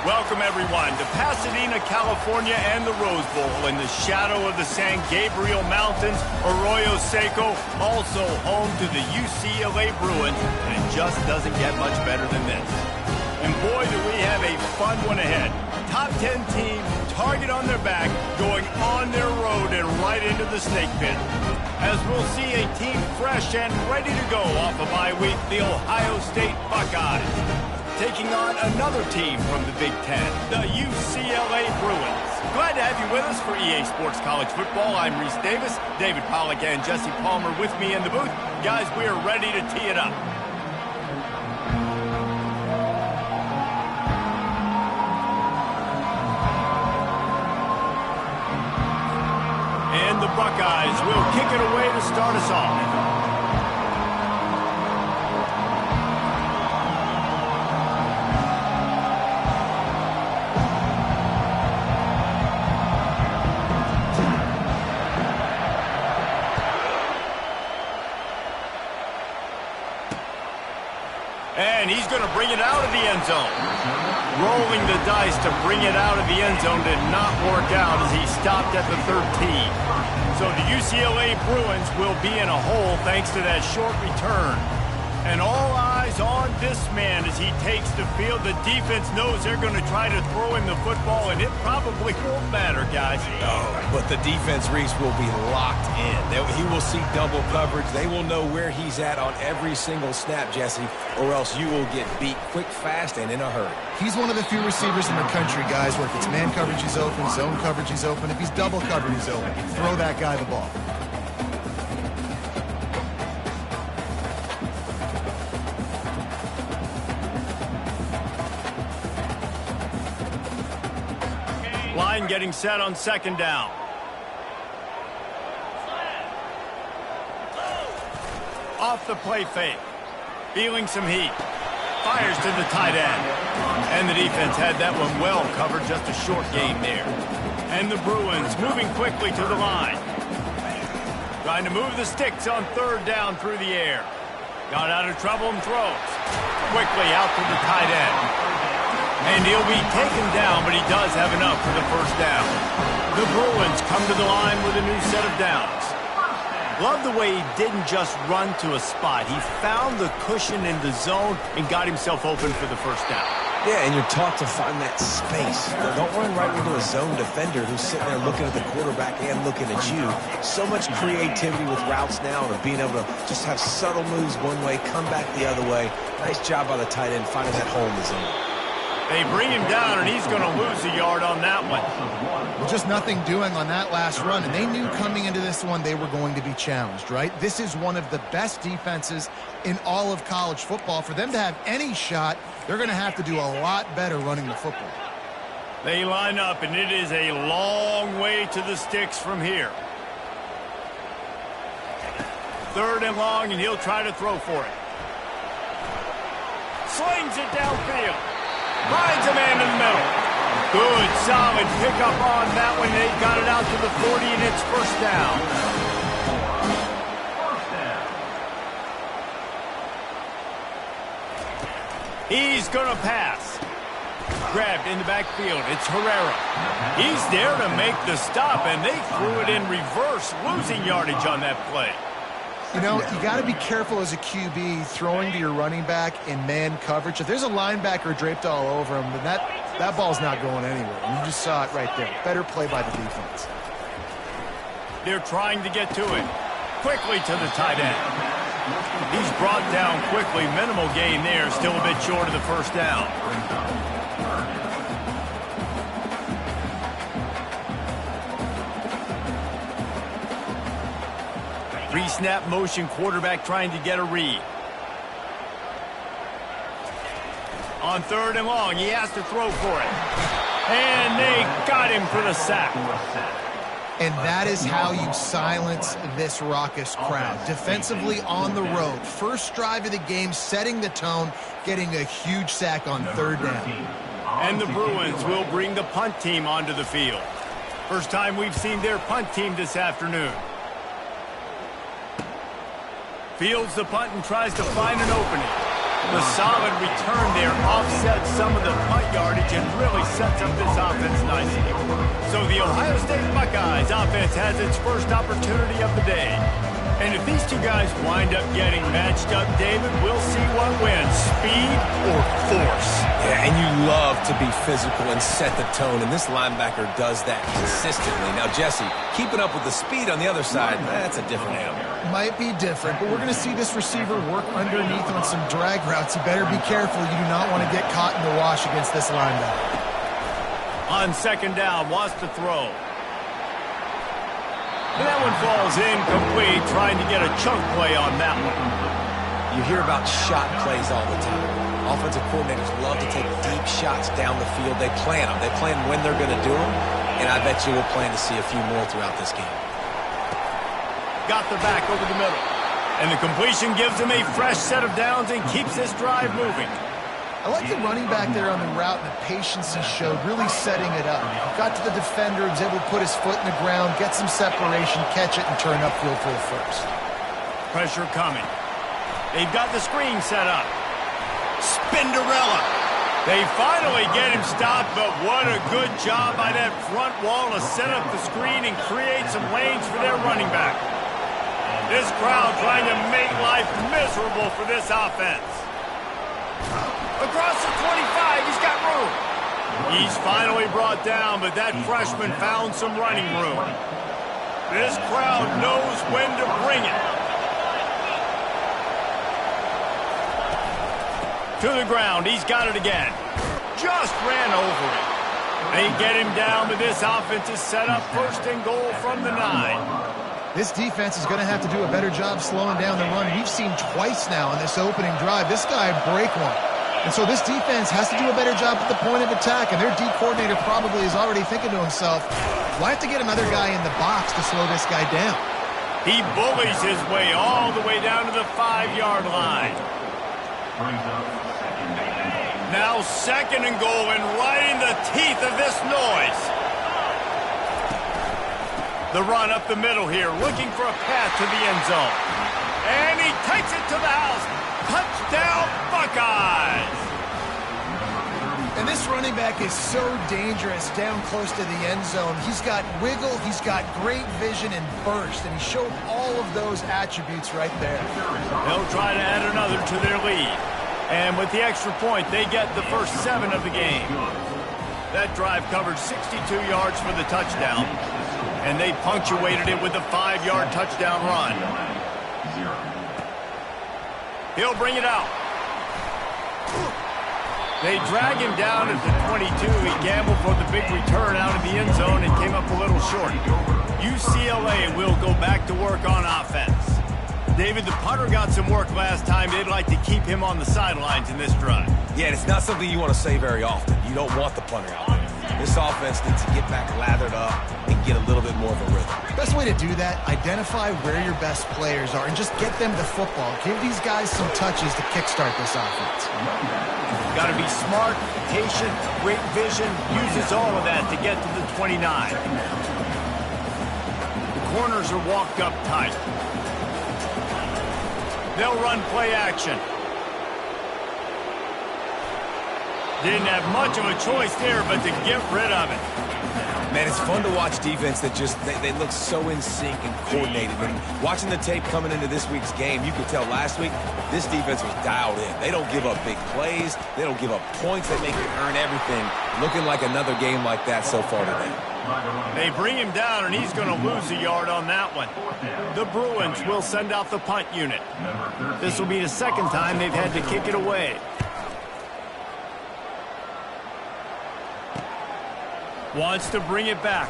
Welcome, everyone, to Pasadena, California and the Rose Bowl in the shadow of the San Gabriel Mountains, Arroyo Seco, also home to the UCLA Bruins, and it just doesn't get much better than this. And boy, do we have a fun one ahead. Top 10 team, target on their back, going on their road and right into the snake pit. As we'll see a team fresh and ready to go off a bye week, the Ohio State Buckeyes, taking on another team from the Big Ten, the UCLA Bruins. Glad to have you with us for EA Sports College Football. I'm Reese Davis, David Pollack and Jesse Palmer with me in the booth. Guys, we are ready to tee it up. And the Buckeyes will kick it away to start us off. And he's going to bring it out of the end zone. Rolling the dice to bring it out of the end zone did not work out as he stopped at the 13. So the UCLA Bruins will be in a hole thanks to that short return. And all eyes on this man as he takes the field. The defense knows they're going to try to throw him the football, and it probably won't matter, guys. Oh, but the defense, Reese, will be locked in. He will see double coverage. They will know where he's at on every single snap, Jesse, or else you will get beat quick, fast, and in a hurry. He's one of the few receivers in the country, guys, where if it's man coverage, he's open, zone coverage, he's open. If he's double covered, he's open. Throw that guy the ball. Line getting set on second down. Off the play fake. Feeling some heat. Fires to the tight end. And the defense had that one well covered, just a short game there. And the Bruins moving quickly to the line. Trying to move the sticks on third down through the air. Got out of trouble and throws. Quickly out to the tight end. And he'll be taken down, but he does have enough for the first down. The Bruins come to the line with a new set of downs. Love the way he didn't just run to a spot. He found the cushion in the zone and got himself open for the first down. Yeah, and you're taught to find that space. Don't run right into a zone defender who's sitting there looking at the quarterback and looking at you. So much creativity with routes now and being able to just have subtle moves one way, come back the other way. Nice job by the tight end finding that hole in the zone. They bring him down, and he's going to lose a yard on that one. Well, just nothing doing on that last run, and they knew coming into this one they were going to be challenged, right? This is one of the best defenses in all of college football. For them to have any shot, they're going to have to do a lot better running the football. They line up, and it is a long way to the sticks from here. Third and long, and he'll try to throw for it. Slings it downfield. Finds a man in the middle. Good, solid pickup on that one. They got it out to the 40, and it's first down. He's going to pass. Grabbed in the backfield. It's Herrera. He's there to make the stop, and they threw it in reverse, losing yardage on that play. You know, you got to be careful as a QB throwing to your running back in man coverage. If there's a linebacker draped all over him, then that ball's not going anywhere. You just saw it right there. Better play by the defense. They're trying to get to it. Quickly to the tight end. He's brought down quickly. Minimal gain there. Still a bit short of the first down. Pre-snap motion, quarterback trying to get a read. On third and long, he has to throw for it. And they got him for the sack. And that is how you silence this raucous crowd. Defensively on the road. First drive of the game, setting the tone, getting a huge sack on third down. And the Bruins will bring the punt team onto the field. First time we've seen their punt team this afternoon. Fields the punt and tries to find an opening. The solid return there offsets some of the punt yardage and really sets up this offense nicely. So the Ohio State Buckeyes offense has its first opportunity of the day. And if these two guys wind up getting matched up, David, we'll see what wins, speed or force. Yeah, and you love to be physical and set the tone, and this linebacker does that consistently. Now, Jesse, keeping up with the speed on the other side, that's a different animal. Might be different, but we're going to see this receiver work underneath on some drag routes. You better be careful. You do not want to get caught in the wash against this linebacker. On second down, wants to throw. And that one falls incomplete, trying to get a chunk play on that one. You hear about shot plays all the time. Offensive coordinators love to take deep shots down the field. They plan them. They plan when they're going to do them, and I bet you we'll plan to see a few more throughout this game. Got the back over the middle. And the completion gives him a fresh set of downs and keeps this drive moving. I like the running back there on the route and the patience he showed, really setting it up. Got to the defender, was able to put his foot in the ground, get some separation, catch it, and turn upfield for the first. Pressure coming. They've got the screen set up. Spinderella. They finally get him stopped, but what a good job by that front wall to set up the screen and create some lanes for their running back. This crowd trying to make life miserable for this offense. Across the 25, he's got room. He's finally brought down, but that freshman found some running room. This crowd knows when to bring it. To the ground, he's got it again. Just ran over it. They get him down, but this offense is set up first and goal from the 9. This defense is going to have to do a better job slowing down the run. We've seen twice now in this opening drive. This guy break one. And so this defense has to do a better job at the point of attack, and their D coordinator probably is already thinking to himself, well, I have to get another guy in the box to slow this guy down. He bullies his way all the way down to the 5-yard line. Now second and goal, and right in the teeth of this noise. The run up the middle here, looking for a path to the end zone. And he takes it to the house. Touchdown, Buckeyes! And this running back is so dangerous down close to the end zone. He's got wiggle, he's got great vision and burst, and he showed all of those attributes right there. They'll try to add another to their lead. And with the extra point, they get the first 7 of the game. That drive covered 62 yards for the touchdown, and they punctuated it with a 5-yard touchdown run. He'll bring it out. They drag him down at the 22. He gambled for the big return out of the end zone and came up a little short. UCLA will go back to work on offense. David, the punter got some work last time. They'd like to keep him on the sidelines in this drive. Yeah, and it's not something you want to say very often. You don't want the punter out there. This offense needs to get back lathered up and get a little bit more of a rhythm. Best way to do that, identify where your best players are and just get them the football. Give these guys some touches to kickstart this offense. Got to be smart, patient, great vision, uses all of that to get to the 29. The corners are walked up tight. They'll run play action. Didn't have much of a choice there, but to get rid of it. Man, it's fun to watch defense that just, they look so in sync and coordinated. And watching the tape coming into this week's game, you could tell last week, this defense was dialed in. They don't give up big plays. They don't give up points. They make you earn everything. Looking like another game like that so far today. They bring him down, and he's going to lose a yard on that one. The Bruins will send out the punt unit. This will be the second time they've had to kick it away. Wants to bring it back.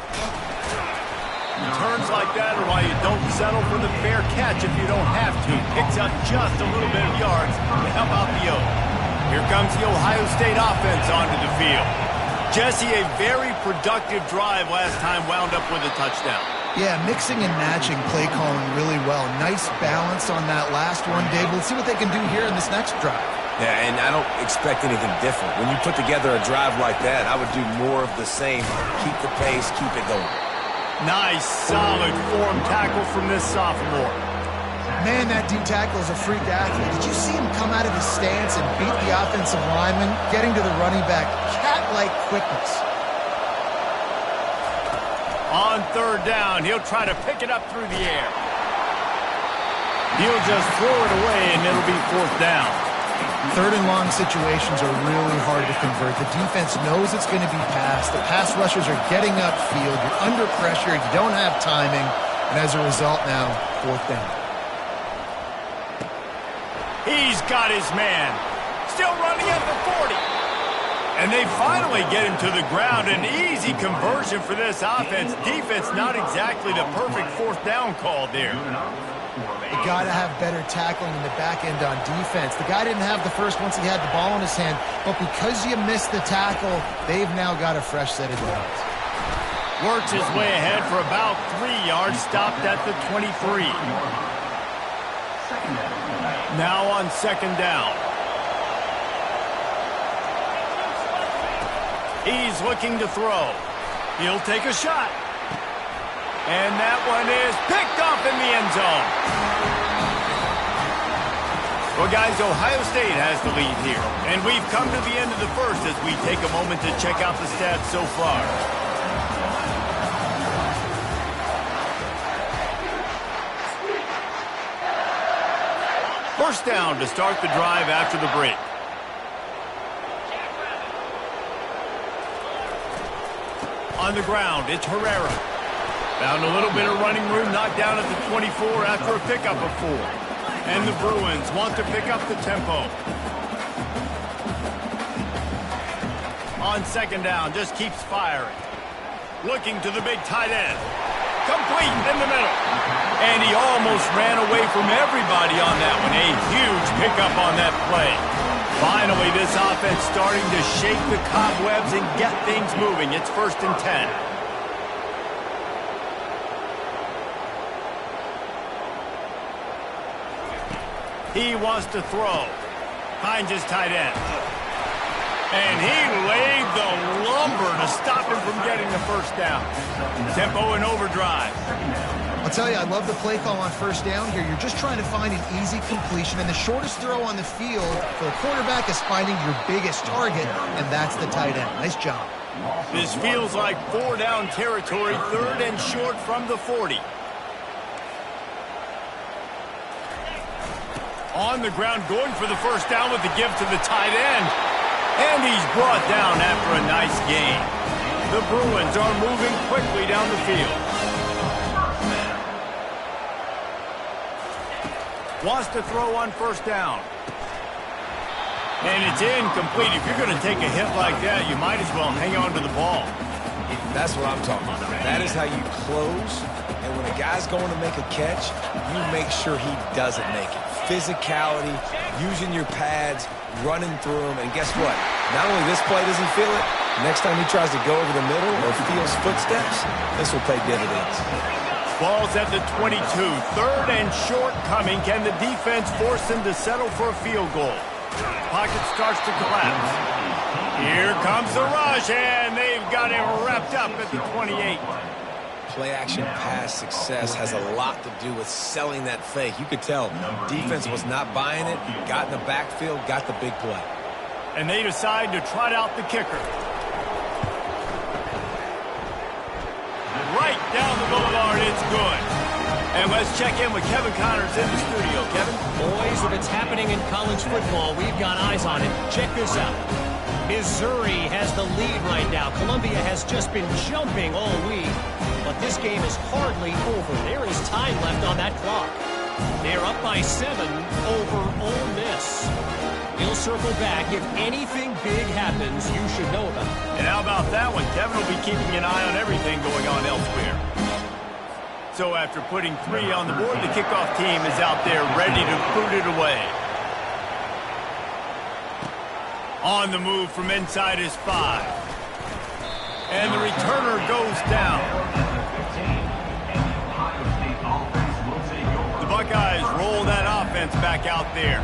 Turns like that are why you don't settle for the fair catch if you don't have to. Picks up just a little bit of yards to help out the Oaks. Here comes the Ohio State offense onto the field. Jesse, a very productive drive last time, wound up with a touchdown. Yeah, mixing and matching play calling really well. Nice balance on that last one, Dave. Let's see what they can do here in this next drive. Yeah, and I don't expect anything different. When you put together a drive like that, I would do more of the same. Keep the pace, keep it going. Nice, solid form tackle from this sophomore. Man, that D tackle is a freak athlete. Did you see him come out of his stance and beat the offensive lineman, getting to the running back, like quickness. On third down, he'll try to pick it up through the air. He'll just throw it away, and it'll be fourth down. Third and long situations are really hard to convert. The defense knows it's going to be passed. The pass rushers are getting upfield. You're under pressure. You don't have timing. And as a result now, fourth down. He's got his man. Still running at the 40. And they finally get him to the ground. An easy conversion for this offense. Defense not exactly the perfect fourth down call there. You got to have better tackling in the back end on defense. The guy didn't have the first once he had the ball in his hand, but because you missed the tackle, they've now got a fresh set of downs. Works his way ahead for about 3 yards, stopped at the 23. Now on second down. He's looking to throw. He'll take a shot. And that one is picked off in the end zone. Well, guys, Ohio State has the lead here. And we've come to the end of the first as we take a moment to check out the stats so far. First down to start the drive after the break. On the ground, it's Herrera. Found a little bit of running room, knocked down at the 24 after a pickup of 4. And the Bruins want to pick up the tempo. On second down, just keeps firing. Looking to the big tight end. Complete in the middle. And he almost ran away from everybody on that one. A huge pickup on that play. Finally, this offense starting to shake the cobwebs and get things moving. It's 1st and 10. He wants to throw. Finds his tight end. And he laid the lumber to stop him from getting the first down. Tempo and overdrive. I'll tell you, I love the play call on first down here. You're just trying to find an easy completion, and the shortest throw on the field for the quarterback is finding your biggest target, and that's the tight end. Nice job. This feels like 4-down territory, 3rd and short from the 40. On the ground, going for the first down with the give to the tight end. And he's brought down after a nice gain. The Bruins are moving quickly down the field. Wants to throw on first down. And it's incomplete. If you're going to take a hit like that, you might as well hang on to the ball. That's what I'm talking about. That is how you close. And when a guy's going to make a catch, you make sure he doesn't make it. Physicality, using your pads, running through them. And guess what? Not only this play does he feel it, next time he tries to go over the middle or feels footsteps, this will pay dividends. Ball's at the 22. 3rd and short coming. Can the defense force him to settle for a field goal? Pocket starts to collapse. Here comes the rush, and they've got him wrapped up at the 28. Play-action pass success has a lot to do with selling that fake. You could tell defense was not buying it, got in the backfield, got the big play. And they decide to trot out the kicker. Right down the boulevard, it's good. And let's check in with Kevin Connors in the studio. Kevin? Boys, if it's happening in college football, we've got eyes on it. Check this out. Missouri has the lead right now. Columbia has just been jumping all week. But this game is hardly over. There is time left on that clock. They're up by 7 over Ole Miss. We'll circle back. If anything big happens, you should know about it. And how about that one? Kevin will be keeping an eye on everything going on elsewhere. So after putting 3 on the board, the kickoff team is out there ready to boot it away. On the move from inside his 5. And the returner goes down. The Buckeyes roll that offense back out there.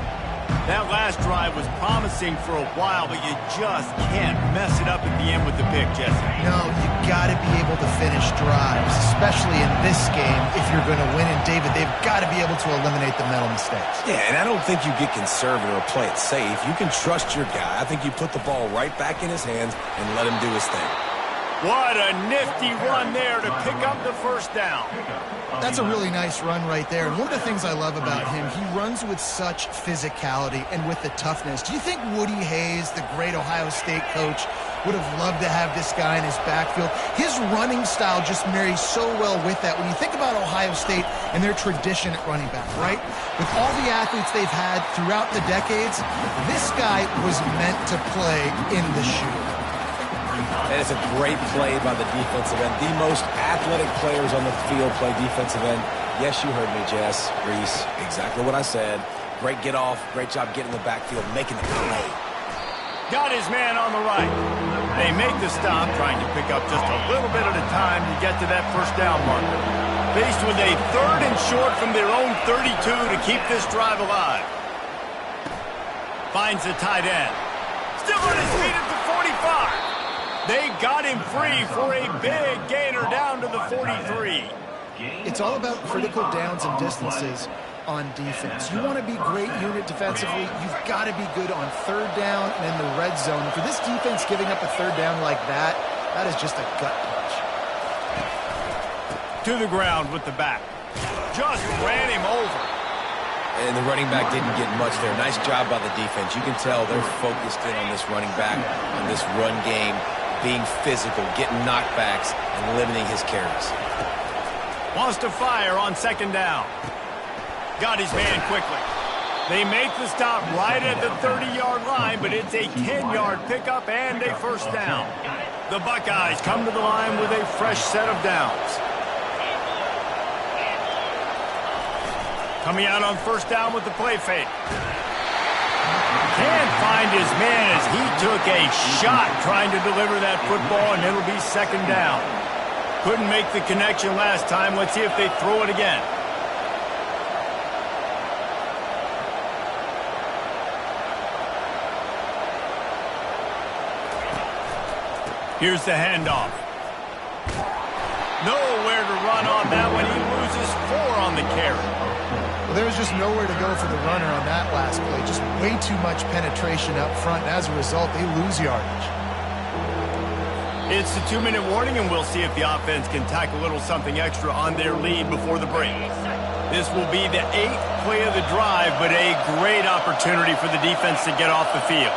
That last drive was promising for a while, but you just can't mess it up at the end with the pick, Jesse. No, you got to be able to finish drives, especially in this game if you're going to win. And, David, they've got to be able to eliminate the mental mistakes. Yeah, and I don't think you get conservative or play it safe. You can trust your guy. I think you put the ball right back in his hands and let him do his thing. What a nifty run there to pick up the first down. That's a really nice run right there. And one of the things I love about him, he runs with such physicality and with the toughness. Do you think Woody Hayes, the great Ohio State coach, would have loved to have this guy in his backfield? His running style just marries so well with that. When you think about Ohio State and their tradition at running back, right? With all the athletes they've had throughout the decades, this guy was meant to play in the shoe. And it's a great play by the defensive end. The most athletic players on the field play defensive end. Yes, you heard me, Jess, Reese. Exactly what I said. Great get off. Great job getting in the backfield, making the play. Got his man on the right. They make the stop, trying to pick up just a little bit at a time to get to that first down marker. Faced with a 3rd and short from their own 32 to keep this drive alive. Finds the tight end. Still on his feet at the 45. They got him free for a big gainer down to the 43. It's all about critical downs and distances on defense. You want to be great unit defensively, you've got to be good on 3rd down and in the red zone. And for this defense giving up a 3rd down like that, that is just a gut punch. To the ground with the back. Just ran him over. And the running back didn't get much there. Nice job by the defense. You can tell they're focused in on this running back, on this run game, being physical, getting knockbacks, and limiting his carries. Wants to fire on 2nd down. Got his man quickly. They make the stop right at the 30-yard line, but it's a 10-yard pickup and a first down. The Buckeyes come to the line with a fresh set of downs. Coming out on first down with the play fake. Can't find his man as he took a shot trying to deliver that football, and it'll be 2nd down. Couldn't make the connection last time. Let's see if they throw it again. Here's the handoff. Nowhere to run on that one. He loses 4 on the carry. Well, there was just nowhere to go for the runner on that last play. Just way too much penetration up front. And as a result, they lose yardage. It's the 2-minute warning, and we'll see if the offense can tack a little something extra on their lead before the break. This will be the 8th play of the drive, but a great opportunity for the defense to get off the field.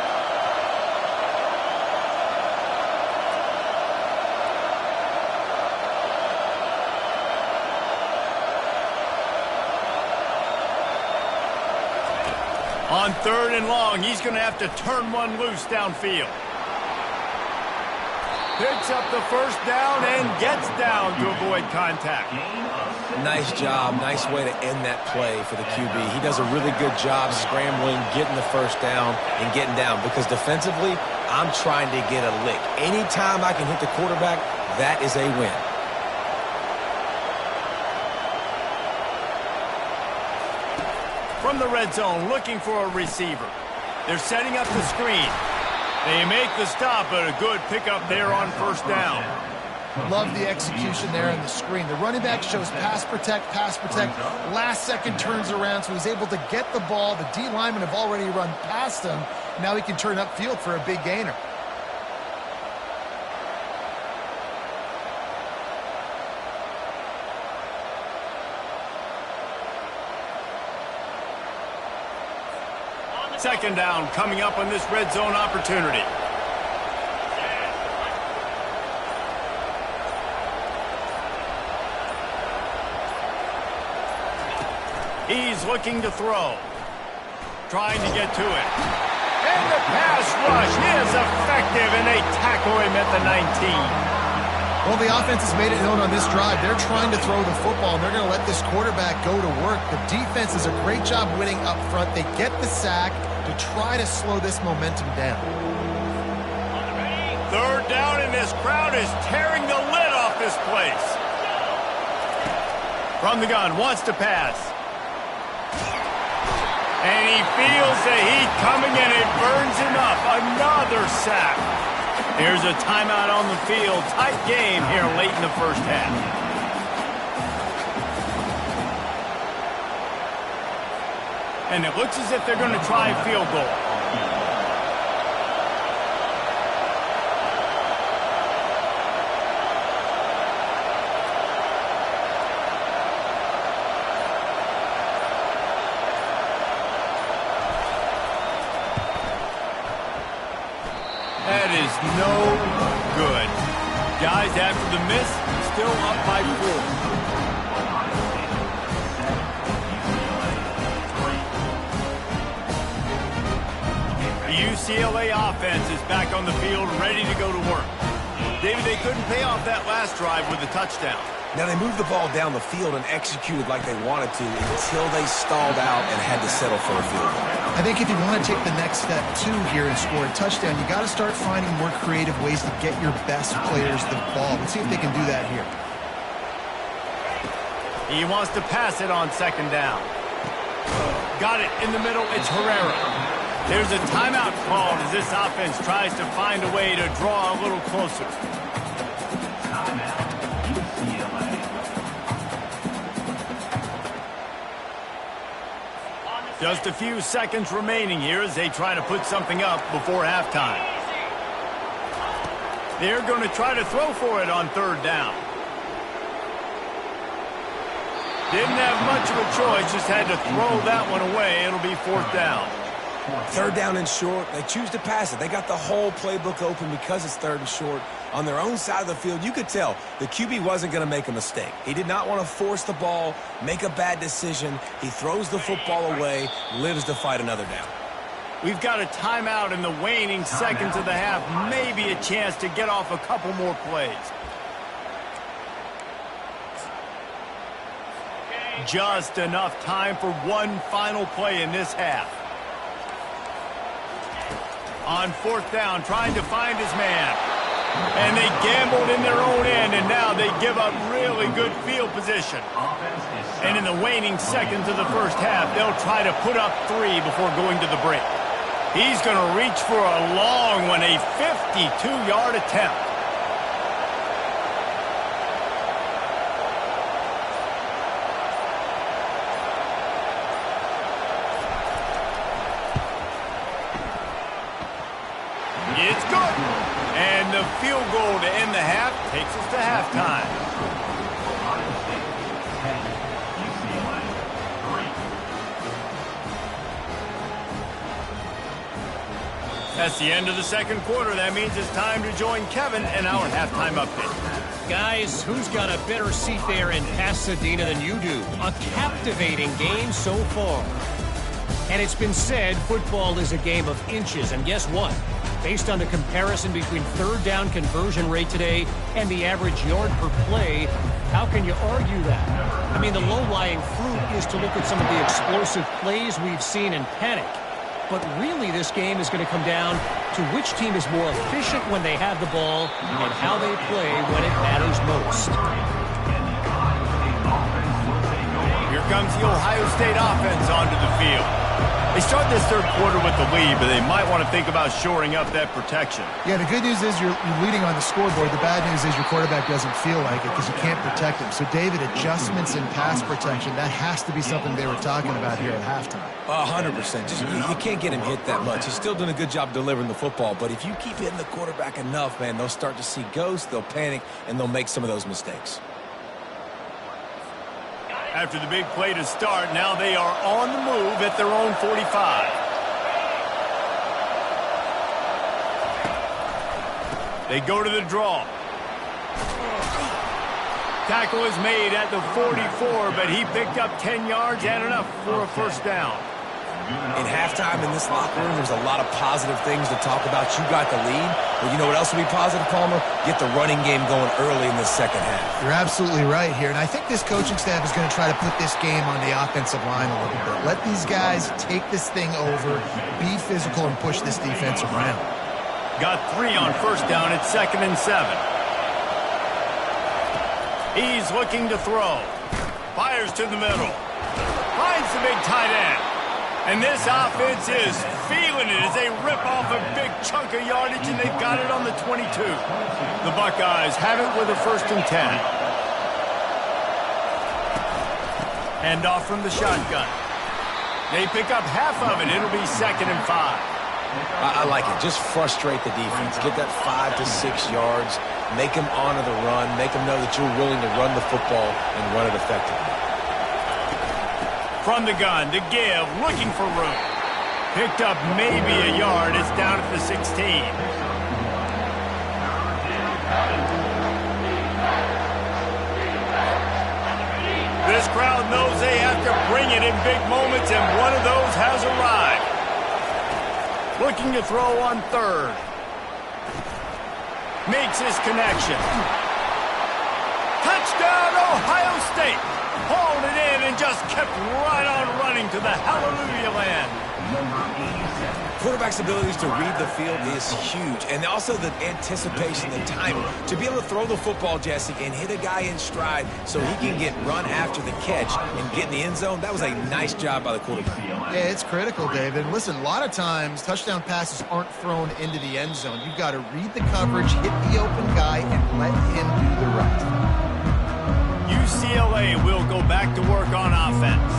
On 3rd and long, he's going to have to turn one loose downfield. Picks up the first down and gets down to avoid contact. Nice job. Nice way to end that play for the QB. He does a really good job scrambling, getting the first down, and getting down. Because defensively, I'm trying to get a lick. Anytime I can hit the quarterback, that is a win. From the red zone, looking for a receiver. They're setting up the screen. They make the stop, but a good pickup there on first down. Love the execution there on the screen. The running back shows pass protect, last second turns around, so he's able to get the ball. The D linemen have already run past him. Now he can turn upfield for a big gainer. Second down coming up on this red zone opportunity. He's looking to throw. Trying to get to it. And the pass rush is effective, and they tackle him at the 19. Well, the offense has made it known on this drive. They're trying to throw the football, and they're going to let this quarterback go to work. The defense does a great job winning up front. They get the sack to try to slow this momentum down. 3rd down, and this crowd is tearing the lid off this place. From the gun, wants to pass. And he feels the heat coming, and it burns him up. Another sack. Here's a timeout on the field. Tight game here late in the first half. And it looks as if they're going to try a field goal. That is no good. Guys, after the miss, still up by 4. The UCLA offense is back on the field, ready to go to work. David, they couldn't pay off that last drive with a touchdown. Now, they moved the ball down the field and executed like they wanted to until they stalled out and had to settle for a field goal. I think if you want to take the next step, too, here and score a touchdown, you got to start finding more creative ways to get your best players the ball. Let's see if they can do that here. He wants to pass it on second down. Got it in the middle. It's Herrera. There's a timeout called as this offense tries to find a way to draw a little closer. Just a few seconds remaining here as they try to put something up before halftime. They're going to try to throw for it on third down. Didn't have much of a choice, just had to throw that one away. It'll be fourth down. Third down and short, they choose to pass it. They got the whole playbook open because it's third and short. On their own side of the field, you could tell the QB wasn't going to make a mistake. He did not want to force the ball, make a bad decision. He throws the football away, lives to fight another down. We've got a timeout in the waning seconds of the half. Maybe a chance to get off a couple more plays. Just enough time for one final play in this half. On fourth down, trying to find his man. And they gambled in their own end, and now they give up really good field position. And in the waning seconds of the first half, they'll try to put up 3 before going to the break. He's going to reach for a long one, a 52-yard attempt. It's good. And the field goal to end the half takes us to halftime. That's the end of the second quarter. That means it's time to join Kevin in our halftime update. Guys, who's got a better seat there in Pasadena than you do? A captivating game so far. And it's been said football is a game of inches. And guess what? Based on the comparison between third down conversion rate today and the average yard per play, how can you argue that? I mean, the low-lying fruit is to look at some of the explosive plays we've seen in panic. But really, this game is going to come down to which team is more efficient when they have the ball and how they play when it matters most. Here comes the Ohio State offense onto the field. They start this third quarter with the lead, but they might want to think about shoring up that protection. Yeah, the good news is you're leading on the scoreboard. The bad news is your quarterback doesn't feel like it because you can't protect him. So, David, adjustments in pass protection, that has to be something they were talking about here at halftime. 100%. Just, you can't get him hit that much. He's still doing a good job delivering the football, but if you keep hitting the quarterback enough, man, they'll start to see ghosts, they'll panic, and they'll make some of those mistakes. After the big play to start, now they are on the move at their own 45. They go to the draw. Tackle is made at the 44, but he picked up 10 yards and enough for a first down. In halftime in this locker room, there's a lot of positive things to talk about. You got the lead. But you know what else will be positive, Palmer? Get the running game going early in the second half. You're absolutely right here. And I think this coaching staff is going to try to put this game on the offensive line a little bit. Let these guys take this thing over, be physical, and push this defense around. Got 3 on first down at 2nd and 7. He's looking to throw. Fires to the middle. Finds the big tight end. And this offense is feeling it as they rip off a big chunk of yardage, and they've got it on the 22. The Buckeyes have it with a 1st and 10. Hand off from the shotgun. They pick up half of it. It'll be 2nd and 5. I like it. Just frustrate the defense. Get that 5 to 6 yards. Make them honor the run. Make them know that you're willing to run the football and run it effectively. From the gun to give, looking for room. Picked up maybe a yard. It's down at the 16. This crowd knows they have to bring it in big moments, and one of those has arrived. Looking to throw on 3rd. Makes his connection. Touchdown, Ohio State. Hauled it in and just kept right on running to the hallelujah land. Quarterback's abilities to read the field is huge. And also the anticipation, the timing. To be able to throw the football, Jesse, and hit a guy in stride so he can get run after the catch and get in the end zone, that was a nice job by the quarterback. Yeah, it's critical, David. Listen, a lot of times touchdown passes aren't thrown into the end zone. You've got to read the coverage, hit the open guy, and let him do the rest. UCLA will go back to work on offense.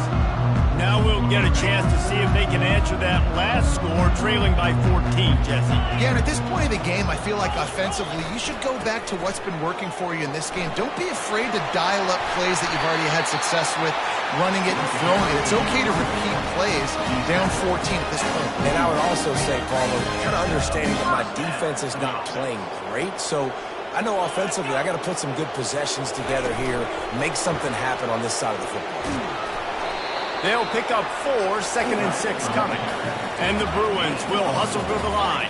Now we'll get a chance to see if they can answer that last score, trailing by 14, Jesse. Yeah, and at this point of the game, I feel like offensively, you should go back to what's been working for you in this game. Don't be afraid to dial up plays that you've already had success with, running it and throwing it. It's okay to repeat plays down 14 at this point. And I would also say, Paulo, kind of understanding that my defense is not playing great, so I know offensively I got to put some good possessions together here, make something happen on this side of the football. They'll pick up 4, 2nd and 6 coming. And the Bruins will hustle to the line.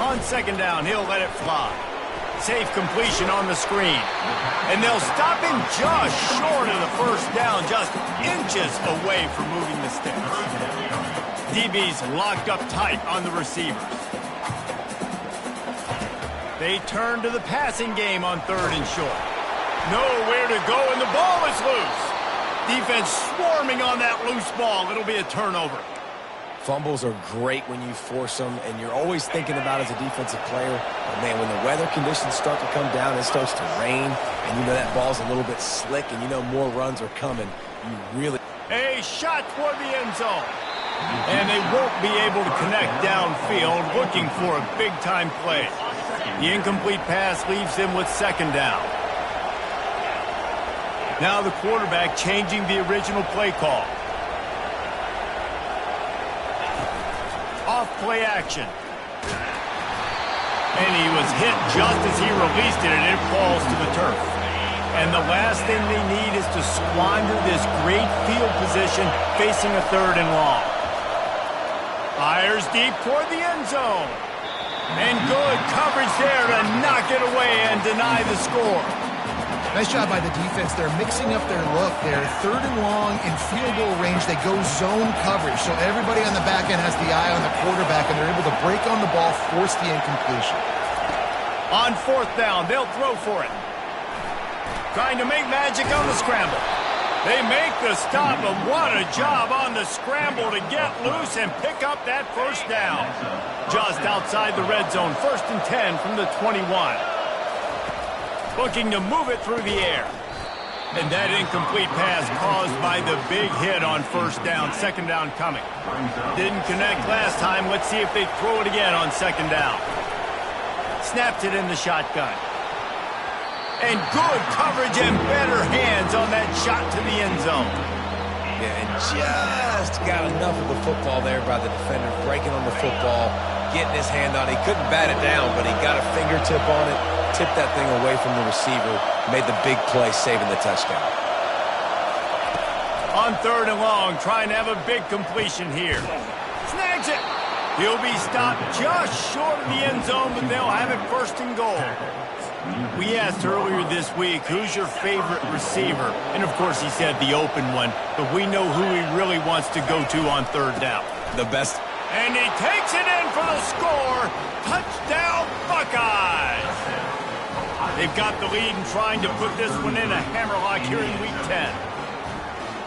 On 2nd down, he'll let it fly. Safe completion on the screen. And they'll stop him just short of the 1st down, just inches away from moving the sticks. DB's locked up tight on the receivers. They turn to the passing game on 3rd and short. Nowhere to go, and the ball is loose. Defense swarming on that loose ball. It'll be a turnover. Fumbles are great when you force them, and you're always thinking about as a defensive player, but man, when the weather conditions start to come down, it starts to rain, and you know that ball's a little bit slick, and you know more runs are coming. You really... A shot toward the end zone. And they won't be able to connect downfield, looking for a big-time play. The incomplete pass leaves them with 2nd down. Now the quarterback changing the original play call. Off play action. And he was hit just as he released it, and it falls to the turf. And the last thing they need is to squander this great field position facing a 3rd and long. Fires deep toward the end zone. And good coverage there to knock it away and deny the score. Nice job by the defense. They're mixing up their look. They're 3rd and long in field goal range. They go zone coverage. So everybody on the back end has the eye on the quarterback, and they're able to break on the ball, force the incompletion. On 4th down, they'll throw for it. Trying to make magic on the scramble. They make the stop, but what a job on the scramble to get loose and pick up that 1st down. Just outside the red zone, 1st and 10 from the 21. Looking to move it through the air. And that incomplete pass caused by the big hit on 1st down, 2nd down coming. Didn't connect last time. Let's see if they throw it again on 2nd down. Snapped it in the shotgun. And good coverage and better hands on that shot to the end zone. Yeah, and just got enough of the football there by the defender, breaking on the football, getting his hand on it. He couldn't bat it down, but he got a fingertip on it, tipped that thing away from the receiver, made the big play, saving the touchdown. On 3rd and long, trying to have a big completion here. Snags it. He'll be stopped just short of the end zone, but they'll have it 1st and goal. We asked earlier this week, who's your favorite receiver? And, of course, he said the open one, but we know who he really wants to go to on 3rd down. The best. And he takes it in for the score. Touchdown, Buckeyes! They've got the lead and trying to put this one in a hammerlock here in Week 10.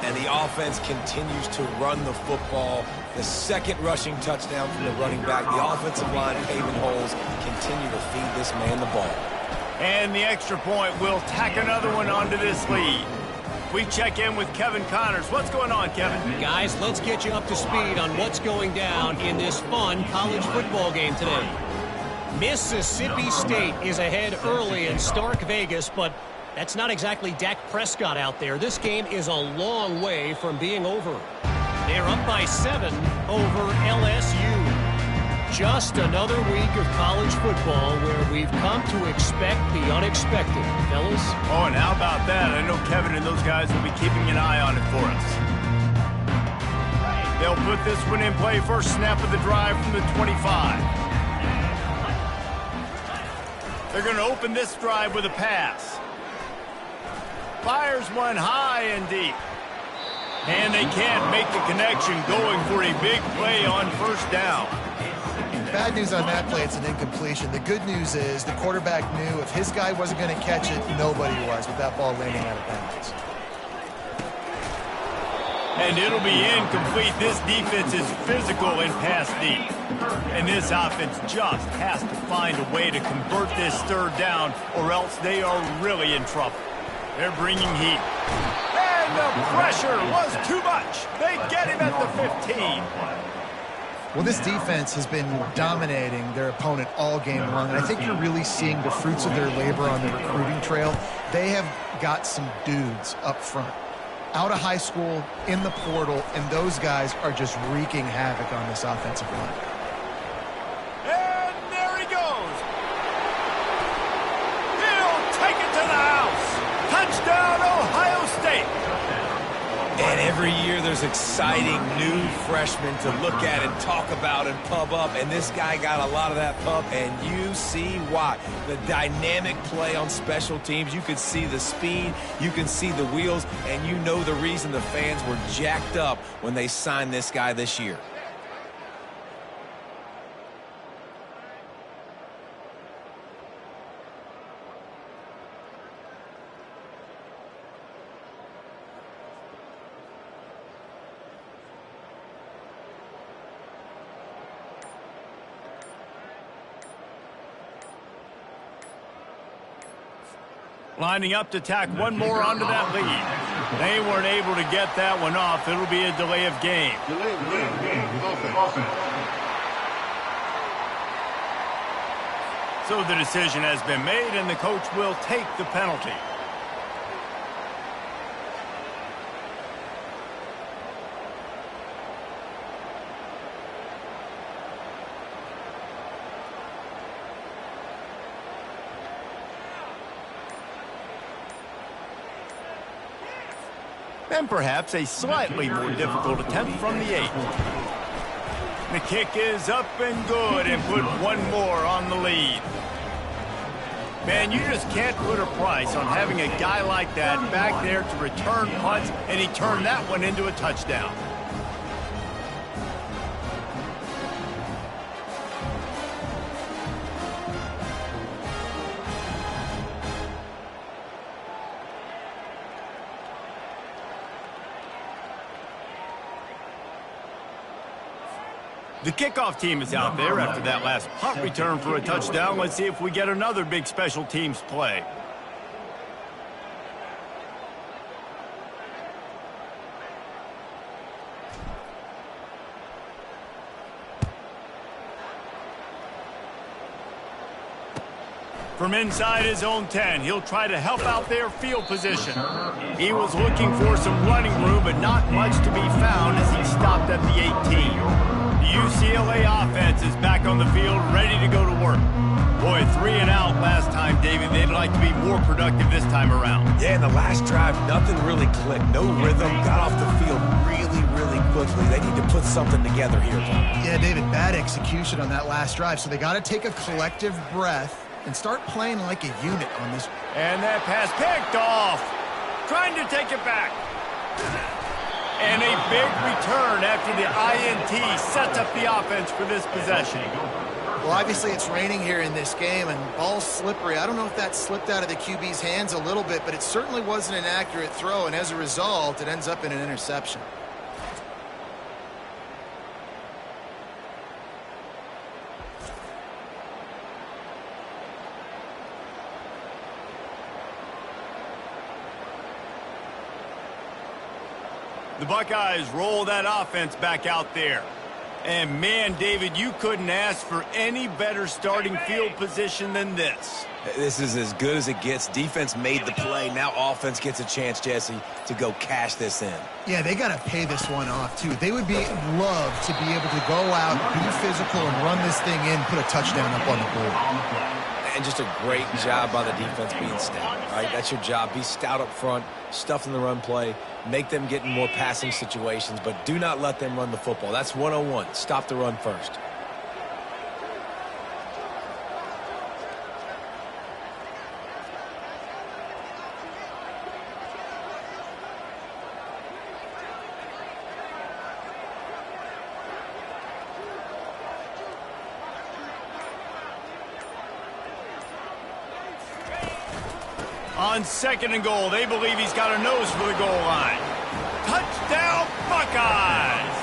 And the offense continues to run the football. The second rushing touchdown from the running back. The offensive line paving holes. Continue to feed this man the ball. And the extra point will tack another one onto this lead. We check in with Kevin Connors. What's going on, Kevin? Guys, let's get you up to speed on what's going down in this fun college football game today. Mississippi State is ahead early in Stark Vegas, but that's not exactly Dak Prescott out there. This game is a long way from being over. They're up by 7 over LSU. Just another week of college football where we've come to expect the unexpected, fellas. Oh, and how about that? I know Kevin and those guys will be keeping an eye on it for us. They'll put this one in play. First snap of the drive from the 25. They're going to open this drive with a pass. Fires one high and deep. And they can't make the connection, going for a big play on first down. Bad news on that play, it's an incompletion. The good news is the quarterback knew if his guy wasn't going to catch it, nobody was with that ball landing out of bounds. And it'll be incomplete. This defense is physical and pass deep. And this offense just has to find a way to convert this third down, or else they are really in trouble. They're bringing heat. And the pressure was too much. They get him at the 15. Well, this defense has been dominating their opponent all game long, and I think you're really seeing the fruits of their labor on the recruiting trail. They have got some dudes up front, out of high school, in the portal, and those guys are just wreaking havoc on this offensive line. And there he goes. He'll take it to the house. Touchdown, Ohio State. And every year there's exciting new freshmen to look at and talk about and pub up. And this guy got a lot of that pub, and you see why. The dynamic play on special teams. You can see the speed. You can see the wheels. And you know the reason the fans were jacked up when they signed this guy this year. Lining up to tack one more onto that lead. They weren't able to get that one off. It'll be a delay of game. So the decision has been made, and the coach will take the penalty. And perhaps a slightly more difficult attempt from the 8. The kick is up and good, and put one more on the lead. Man, you just can't put a price on having a guy like that back there to return punts, and he turned that one into a touchdown. The kickoff team is out there after that last punt return for a touchdown. Let's see if we get another big special teams play. From inside his own 10, he'll try to help out their field position. He was looking for some running room, but not much to be found as he stopped at the 18. The UCLA offense is back on the field, ready to go to work. Boy, 3 and out last time, David. They'd like to be more productive this time around. Yeah, in the last drive, nothing really clicked. No rhythm. Got off the field really quickly. They need to put something together here, Tom. Yeah, David, bad execution on that last drive, so they got to take a collective breath and start playing like a unit on this. And that pass picked off. Trying to take it back. And a big return after the INT sets up the offense for this possession. Well, obviously it's raining here in this game, and ball's slippery. I don't know if that slipped out of the QB's hands a little bit, but it certainly wasn't an accurate throw, and as a result, it ends up in an interception. The Buckeyes roll that offense back out there. And man, David, you couldn't ask for any better starting field position than this. This is as good as it gets. Defense made the play. Now offense gets a chance, Jesse, to go cash this in. Yeah, they got to pay this one off, too. They would love to be able to go out, be physical, and run this thing in, put a touchdown up on the board. And just a great job by the defense being stout, right? That's your job. Be stout up front, stuff in the run play, make them get in more passing situations, but do not let them run the football. That's 101. Stop the run first. On 2nd and goal, they believe he's got a nose for the goal line. Touchdown, Buckeyes!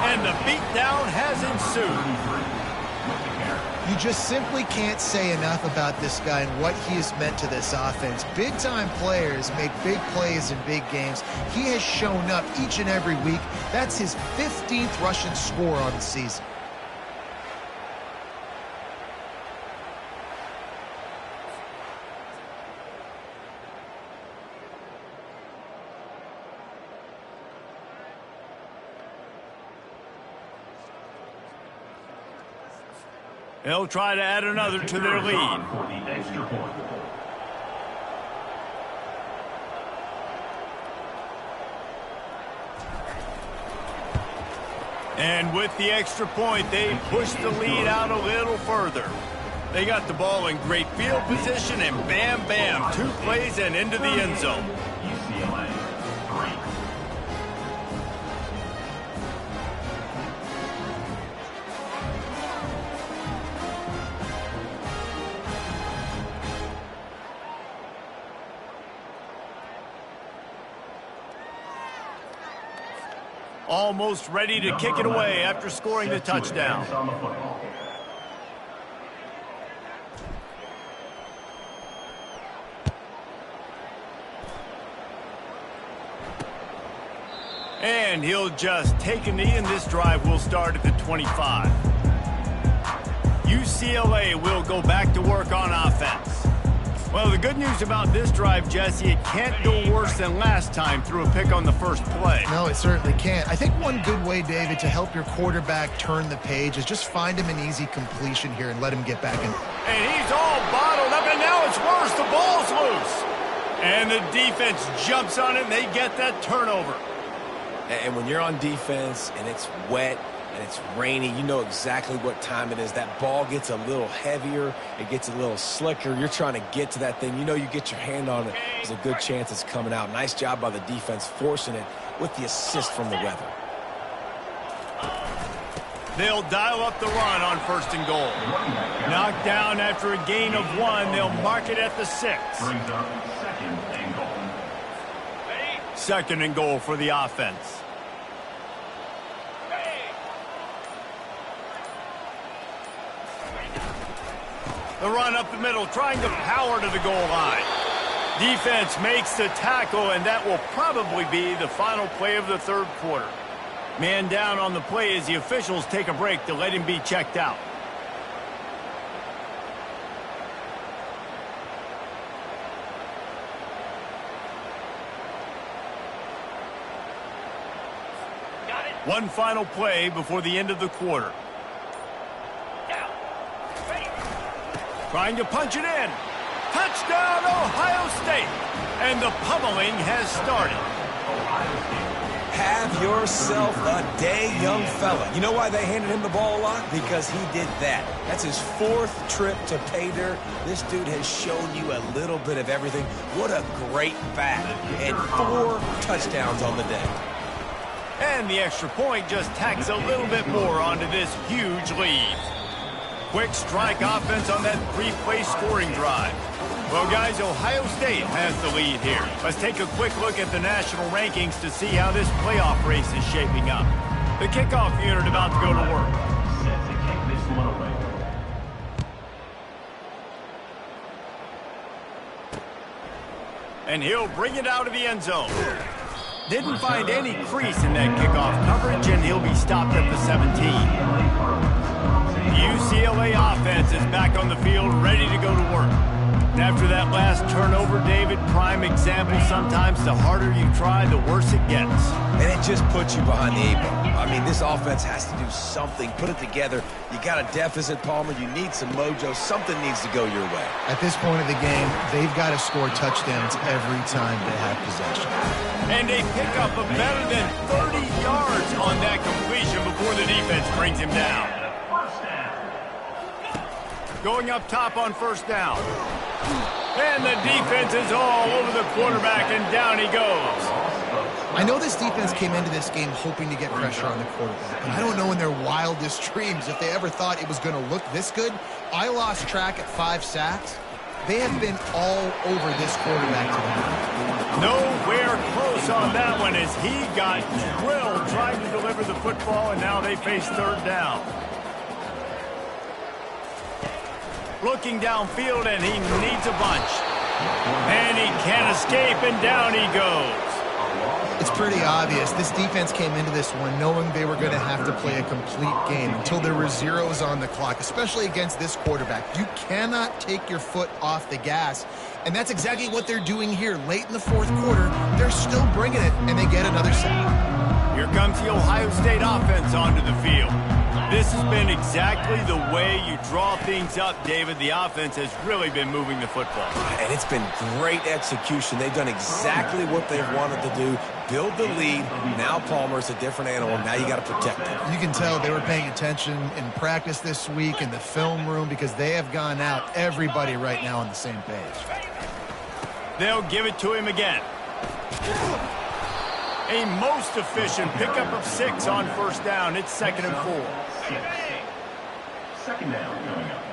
And the beatdown has ensued. You just simply can't say enough about this guy and what he has meant to this offense. Big-time players make big plays in big games. He has shown up each and every week. That's his 15th rushing score on the season. They'll try to add another to their lead. And with the extra point, they push the lead out a little further. They got the ball in great field position, and bam, bam, 2 plays and into the end zone. Almost ready to kick it away after scoring the touchdown. And he'll just take a knee, and this drive will start at the 25. UCLA will go back to work on offense. Well, the good news about this drive, Jesse, it can't go worse than last time through a pick on the first play. No, it certainly can't. I think one good way, David, to help your quarterback turn the page is just find him an easy completion here and let him get back in. And he's all bottled up, and now it's worse. The ball's loose. And the defense jumps on it, and they get that turnover. And when you're on defense and it's wet and it's rainy, you know exactly what time it is. That ball gets a little heavier. It gets a little slicker. You're trying to get to that thing. You know you get your hand on it. There's a good chance it's coming out. Nice job by the defense forcing it with the assist from the weather. They'll dial up the run on 1st and goal. Knocked down after a gain of 1. They'll mark it at the 6. 2nd and goal for the offense. The run up the middle, trying to power to the goal line. Defense makes the tackle, and that will probably be the final play of the 3rd quarter. Man down on the play as the officials take a break to let him be checked out. One final play before the end of the quarter. Trying to punch it in. Touchdown, Ohio State. And the pummeling has started. Have yourself a day, young fella. You know why they handed him the ball a lot? Because he did that. That's his 4th trip to pay dirt. This dude has shown you a little bit of everything. What a great back. And 4 touchdowns on the day. And the extra point just tacks a little bit more onto this huge lead. Quick strike offense on that three-play scoring drive. Well, guys, Ohio State has the lead here. Let's take a quick look at the national rankings to see how this playoff race is shaping up. The kickoff unit about to go to work. Set to kick this one away. And he'll bring it out of the end zone. Didn't find any crease in that kickoff coverage, and he'll be stopped at the 17. The UCLA offense is back on the field, ready to go to work. And after that last turnover, David, prime example, sometimes the harder you try, the worse it gets. And it just puts you behind the 8 ball. I mean, this offense has to do something, put it together. You got a deficit, Palmer. You need some mojo. Something needs to go your way. At this point of the game, they've got to score touchdowns every time they have possession. And they pick up a better than 30 yards on that completion before the defense brings him down. Going up top on first down. And the defense is all over the quarterback, and down he goes. I know this defense came into this game hoping to get pressure on the quarterback, and I don't know in their wildest dreams if they ever thought it was going to look this good. I lost track at 5 sacks. They have been all over this quarterback today. Nowhere close on that one as he got drilled trying to deliver the football, and now they face third down. Looking downfield, and he needs a bunch. And he can't escape, and down he goes. It's pretty obvious. This defense came into this one knowing they were going to have to play a complete game until there were zeros on the clock, especially against this quarterback. You cannot take your foot off the gas, and that's exactly what they're doing here. Late in the fourth quarter, they're still bringing it, and they get another sack. Here comes the Ohio State offense onto the field. This has been exactly the way you draw things up, David. The offense has really been moving the football. And it's been great execution. They've done exactly what they've wanted to do. Build the lead. Now Palmer's a different animal. Now you got to protect him. You can tell they were paying attention in practice this week in the film room because they have gone out, everybody right now on the same page. They'll give it to him again. A most efficient pickup of 6 on first down. It's 2nd and 4. Second down coming up.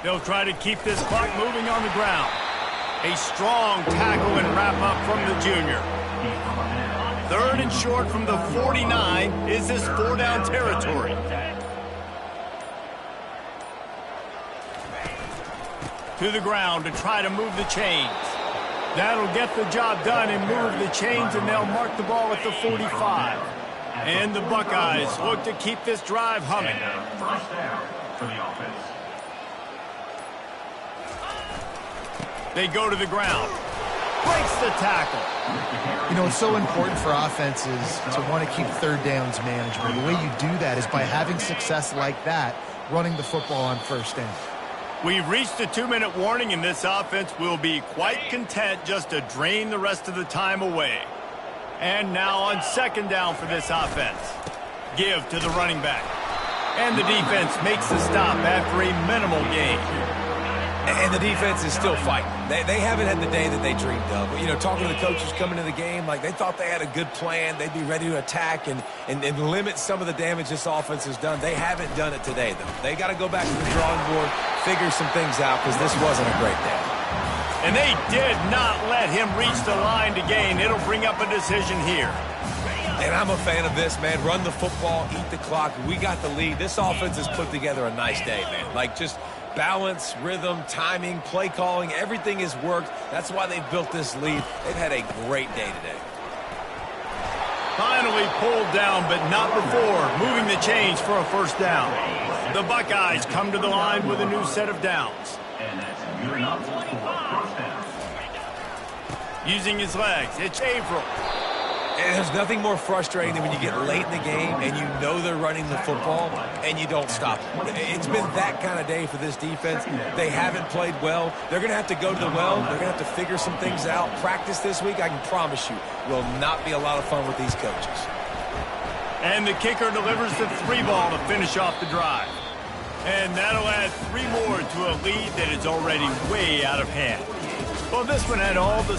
They'll try to keep this clock moving on the ground. A strong tackle and wrap up from the junior. 3rd and short from the 49. Is this 4-down territory? To the ground to try to move the chains. That'll get the job done and move the chains, and they'll mark the ball at the 45. And the Buckeyes look to keep this drive humming. First down for the offense. They go to the ground. Breaks the tackle. You know, it's so important for offenses to want to keep third downs manageable. The way you do that is by having success like that, running the football on first down. We've reached the 2-minute warning, and this offense will be quite content just to drain the rest of the time away. And now on 2nd down for this offense. Give to the running back. And the defense makes the stop after a minimal gain. And the defense is still fighting. They haven't had the day that they dreamed of. You know, talking to the coaches coming to the game, like they thought they had a good plan. They'd be ready to attack and limit some of the damage this offense has done. They haven't done it today, though. They got to go back to the drawing board, figure some things out, because this wasn't a great day. And they did not let him reach the line to gain. It'll bring up a decision here. And I'm a fan of this, man. Run the football, eat the clock. We got the lead. This offense has put together a nice day, man. Like, just balance, rhythm, timing, play calling, everything has worked. That's why they've built this lead. They've had a great day today. Finally pulled down, but not before. Moving the chains for a first down. The Buckeyes come to the line with a new set of downs. And that's good enough for first down. Using his legs, it's Averill. And there's nothing more frustrating than when you get late in the game and you know they're running the football and you don't stop it. It's been that kind of day for this defense. They haven't played well. They're going to have to go to the well. They're going to have to figure some things out. Practice this week, I can promise you, will not be a lot of fun with these coaches. And the kicker delivers the 3-ball to finish off the drive. And that'll add 3 more to a lead that is already way out of hand. Well, this one had all the